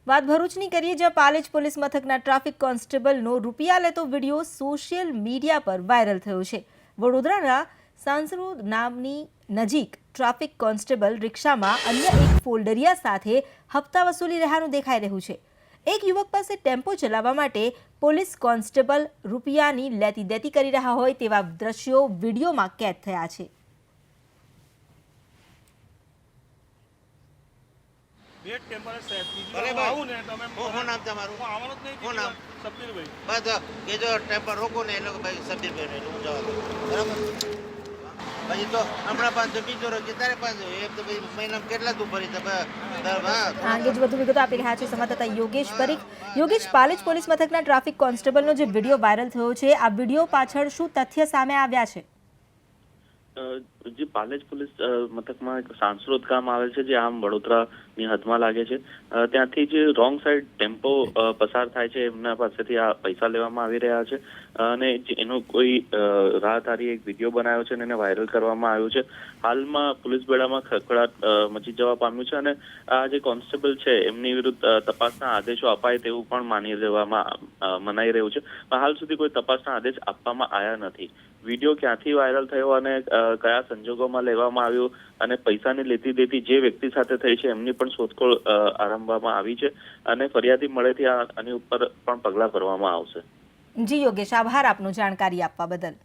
વાત ભરૂચની કરીએ, જ્યાં પાલેજ પોલીસ મથકના ટ્રાફિક કોન્સ્ટેબલનો રૂપિયા લેતો વિડીયો સોશિયલ મીડિયા પર વાયરલ થયો છે। વડોદરાના સાંસરોદ નામની નજીક ટ્રાફિક કોન્સ્ટેબલ રિક્ષામાં અન્ય એક ફોલ્ડરિયા સાથે હપ્તા વસૂલી રહ્યાનું દેખાઈ રહ્યું છે। એક યુવક પાસે ટેમ્પો ચલાવવા માટે પોલીસ કોન્સ્ટેબલ રૂપિયાની લેતી દેતી કરી રહ્યા હોય તેવા દ્રશ્યો વિડીયોમાં કેદ થયા છે। વધુ વિગતો આપી રહ્યા છે સંવાદદાતા યોગેશ પરીખ। યોગેશ, પાલેજ પોલીસ મથકના ટ્રાફિક કોન્સ્ટેબલનો જે વિડીયો વાયરલ થયો છે, આ વિડીયો પાછળ શું તથ્ય સામે આવ્યા છે? જે પાલેજ પોલીસ મથકમાં એક સાંસરોદ ગામ આવેલ છે, જે આમ વડોદરાની હદમાં લાગે છે। ત્યાંથી જે રોંગ સાઈડ ટેમ્પો પસાર થાય છે, એમના પાસેથી આ પૈસા લેવામાં આવી રહ્યા છે અને એનો કોઈ રાહદારી એક વિડીયો બનાવ્યો છે અને એને વાયરલ કરવામાં આવ્યો છે। હાલમાં પોલીસ બેડામાં ખળભળાટ મચી જવા પામ્યું છે અને આ જે કોન્સ્ટેબલ છે એમની વિરુદ્ધ તપાસના આદેશો અપાય તેવું પણ મનાઈ રહ્યું છે। હાલ સુધી કોઈ તપાસના આદેશ આપવામાં આવ્યા નથી। વિડીયો ક્યાંથી વાયરલ થયો અને કયા સંજોગોમાં લેવામાં આવ્યો અને પૈસાની લેતી દેતી જે વ્યક્તિ સાથે થઈ છે એમની પણ શોધખોળ આરંભવામાં આવી છે અને ફરિયાદી મળેથી આની ઉપર પણ પગલાં ભરવામાં આવશે। જી યોગેશ, આભાર આપનો જાણકારી આપવા બદલ।